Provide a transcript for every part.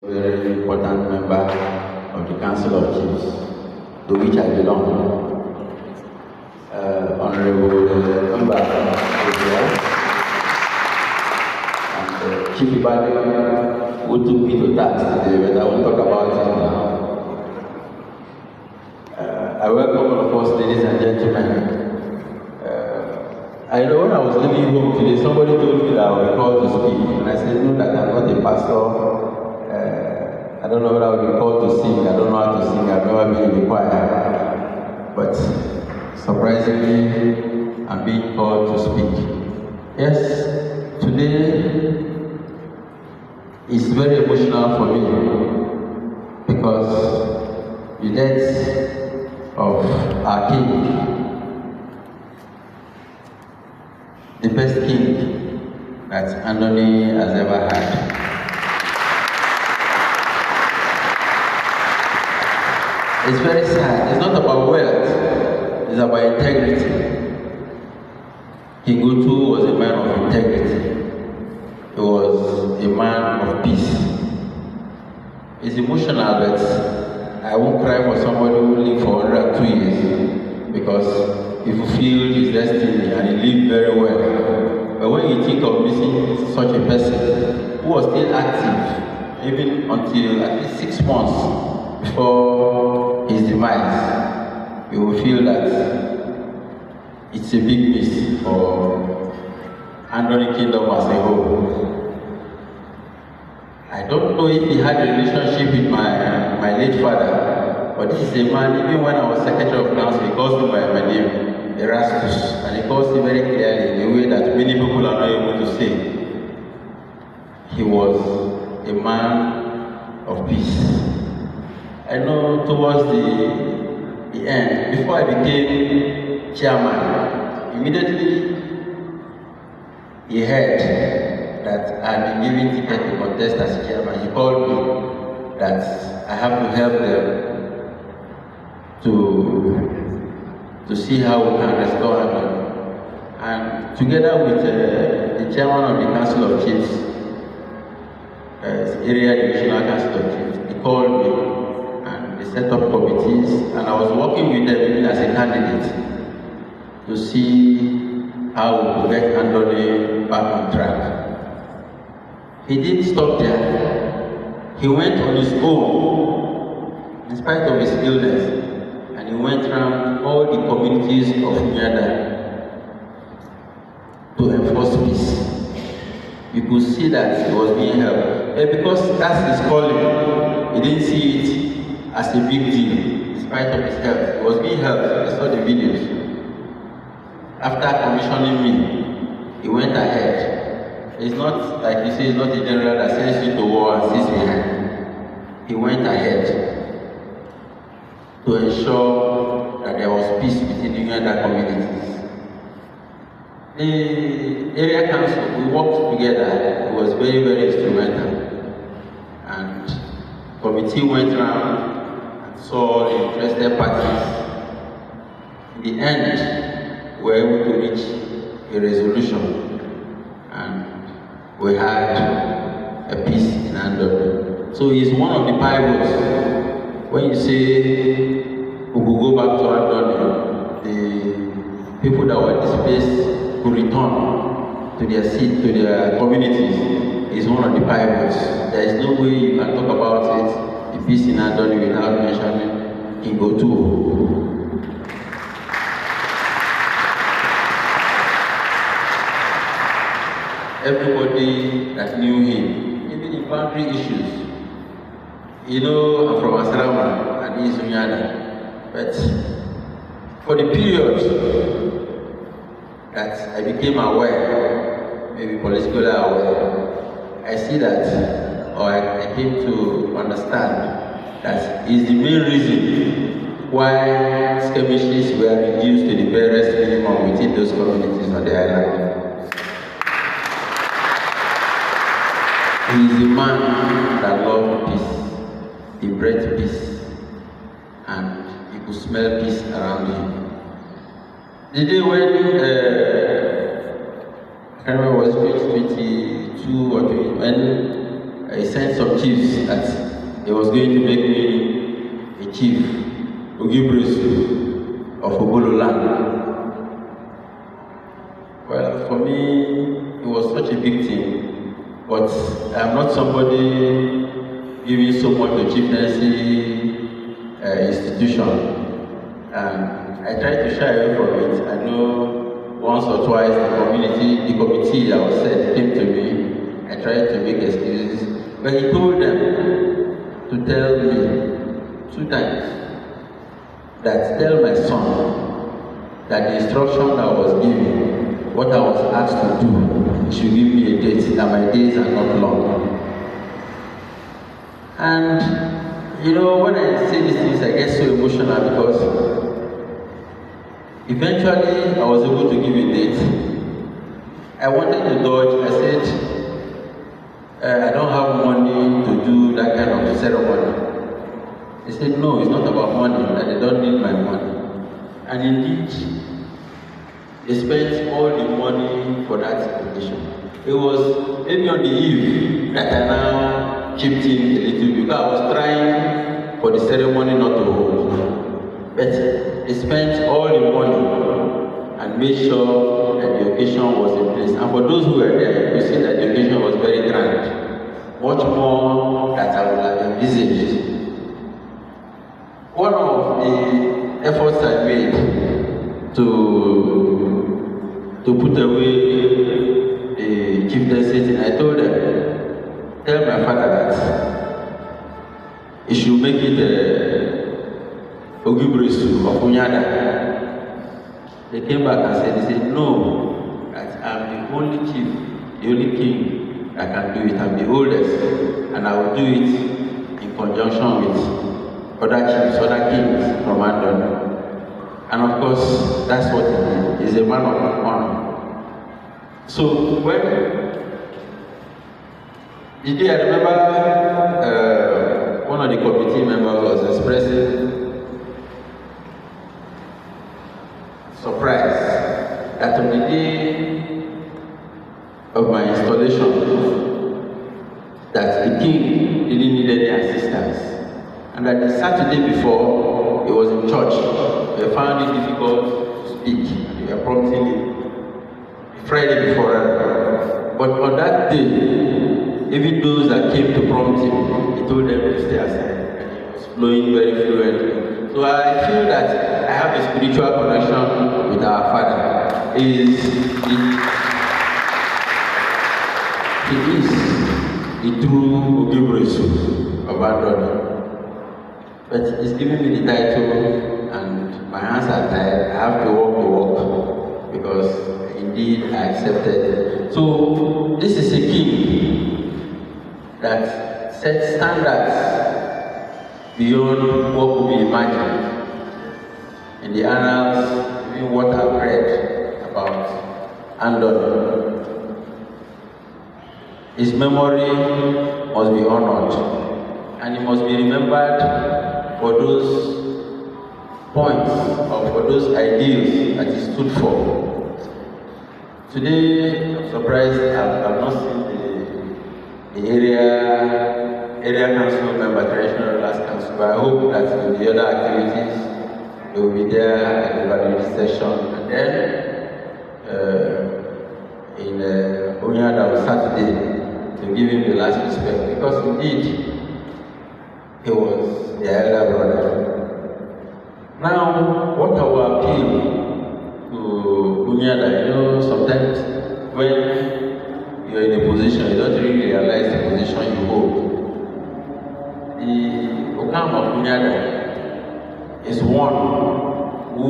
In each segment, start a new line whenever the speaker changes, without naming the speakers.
Very important member of the Council of Chiefs, to which I belong. Honorable member and Chief Ibadi, who took me to task today, but I won't talk about it now. I welcome all of us, ladies and gentlemen. I know when I was leaving home today, somebody told me that I would be called to speak, and I said, no, that I'm not a pastor. I don't know whether I would be called to sing. I don't know how to sing. I've never been in the choir. But surprisingly, I'm being called to speak. Yes, today is very emotional for me because the death of our king, the best king that Anthony has ever had. It's very sad. It's not about wealth, it's about integrity. King Awortu was a man of integrity. He was a man of peace. It's emotional, but I won't cry for somebody who lived for 102 years because he fulfilled his destiny and he lived very well. But when you think of missing such a person who was still active, even until at least 6 months before his demise, you will feel that it's a big miss for Anthony Kingdom as a whole. I don't know if he had a relationship with my late father, but this is a man, even when I was Secretary of Council, he calls me by my name, Erastus, and he calls me very clearly in a way that many people are not able to say. He was a man of peace. I know towards the end, before I became chairman, immediately he heard that I had been given ticket to contest as chairman. He called me that I have to help them to see how we can restore them. And together with the chairman of the Council of Chiefs, area divisional Council of Chiefs, he called me. Set up committees, and I was working with them even as a candidate to see how we could get Anthony back on track. He didn't stop there. He went on his own, in spite of his illness, and he went around all the communities of Unyeada to enforce peace. You could see that he was being helped. And because that's his calling, he didn't see it as a big deal, in spite of his health. He was being helped. I saw the videos. After commissioning me, he went ahead. It's not, like you say, it's not a general that sends you to war and sits behind. He went ahead to ensure that there was peace within the Unyeada communities. The area council, we worked together. It was very, very instrumental. And the committee went around, saw the interested parties. In the end, we were able to reach a resolution, and we had a peace in Andover. So he's one of the pivots. When you say we could go back to Andover, the people that were displaced could return to their seat, to their communities, is one of the pivots. There is no way you can talk about it, the peace in Anthony, without mentioning King Awortu. Everybody that knew him, even in boundary issues. You know, I'm from Asrama and he's Unyeada. But for the period that I became aware, maybe politically aware, I see that, or I came to understand that is the main reason why skirmishes were reduced to the barest minimum within those communities on the island. He is a man that loved peace, he bred peace, and you could smell peace around him. The day when, I can't remember, was it 22 or 20, when he sent some chiefs that he was going to make me a chief, Ugibresu of Ogolo land. Well, for me, it was such a big thing, but I'm not somebody giving so much to chieftaincy institution. And I tried to shy away from it. I know once or twice the committee that was said came to me. I tried to make excuses, but he told them to tell me 2 times that tell my son that the instruction that I was given, what I was asked to do, he should give me a date, that my days are not long. And you know, when I say these things, I get so emotional because eventually I was able to give a date. I wanted to dodge. I said, I don't have money to do that kind of ceremony. They said, no, it's not about money, that they don't need my money. And indeed, they spent all the money for that occasion. It was maybe on the eve that I now chipped in a little bit, because I was trying for the ceremony not to hold. But they spent all the money and made sure that the occasion was in place. And for those who were there, you could see that the occasion was very grand, much more than I would have envisaged. One of the efforts I made to put away the chieftaincy, I told them, tell my father that he should make it Ogibresu of Unyeada. They came back and said, no, that I'm the only chief, the only king that can do it. I'm the oldest, and I will do it in conjunction with other chiefs, other kings from Andon. And of course, that's what he is, a man of honor. So when the day, I remember one of the committee members was expressing surprise that on the day of my installation, that the king didn't need any assistance, and that the Saturday before he was in church, they found it difficult to speak. They were prompting him the Friday before. But on that day, even those that came to prompt him, he told them to stay aside, and he was flowing very fluently. So I feel that I have a spiritual connection with our Father. He is the true Ogibresu of Andon. But he's giving me the title, and my hands are tired. I have to walk the walk, because indeed I accepted it. So this is a king that sets standards beyond what could be imagined. In the annals, even what I've read about Andon, his memory must be honored, and he must be remembered for those points or for those ideals that he stood for. Today, I'm surprised I've not seen the area council member, traditional rulers council, but I hope that in the other activities they will be there at the validity session, and then in Unyeada on Saturday to give him the last respect, because indeed he was the elder brother. Now, what I will appeal to Unyeada, you know, sometimes when you're in a position, you don't really realize the position you hold. The Okam of Unyeada is one who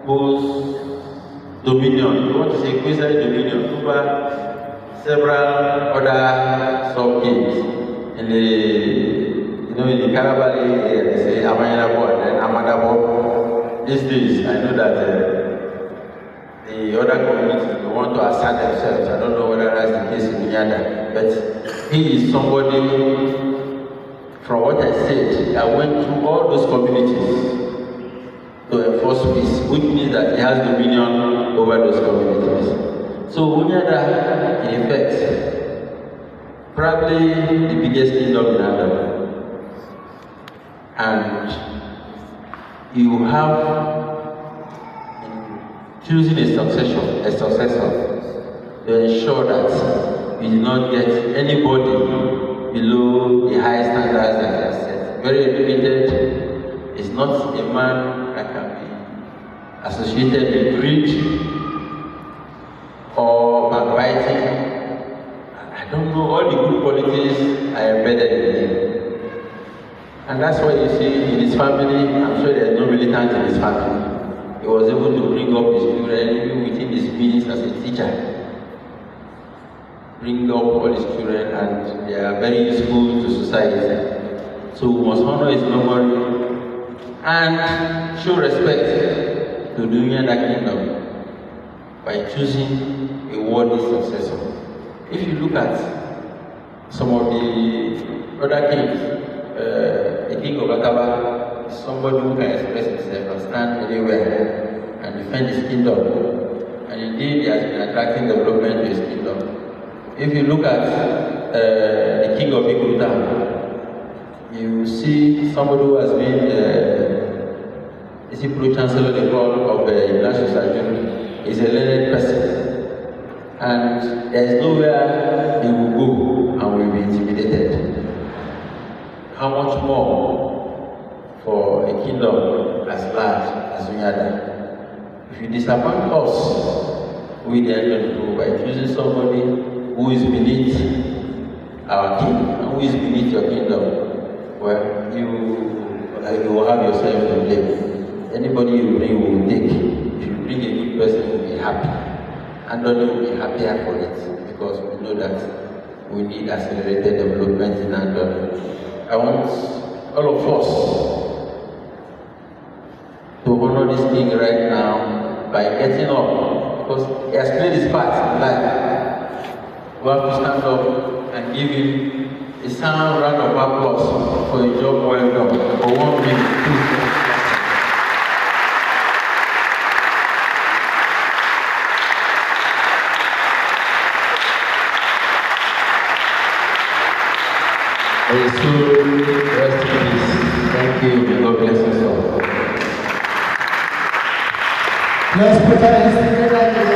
holds dominion, you want to say quasi dominion, over several other sub-kings in the in the Karabali area. They say Amayadabo and then Amadabo. These days, I know that the other communities, they want to assert themselves. I don't know whether that's the case in Unyeada, but he is somebody, from what I said, that went through all those communities to enforce peace, which means that he has dominion over those communities. So Unyeada, in effect, probably the biggest kingdom in Adam. And you have, in choosing a successor, to ensure that you do not get anybody below the high standards that you have set. Very educated is not a man that can be associated with greed or backbiting. I don't know, all the good qualities are embedded in him. And that's why you see in his family, I'm sure there's no militant in his family. He was able to bring up his children even within his means as a teacher. Bring up all his children, and they are very useful to society. So we must honor his memory and show respect to the Unyeada kingdom by choosing a worthy successor. If you look at some of the other kings, the king of Akaba is somebody who can express himself and stand anywhere and defend his kingdom. And indeed, he has been attracting development to his kingdom. If you look at the king of Ikuta, you see somebody who has been the pro-chancellor of Erastus. Is a learned person, and there is nowhere he will go and will be intimidated. How much more for a kingdom as large as Unyeada? If you disappoint us, we then go by choosing somebody who is beneath our king and who is beneath your kingdom, well, you will have yourself to blame. Anybody you bring will take. If you bring a good person, will be happy. And Donnie will be happier for it, because we know that we need accelerated development in Andoni. I want all of us to honor this king right now by getting up, because he has played his part in life. We have to stand up and give him a sound round of applause for a job well done. For 1 minute, 2. Rest in peace. Thank you. May God bless us all.
Let's put our hands together.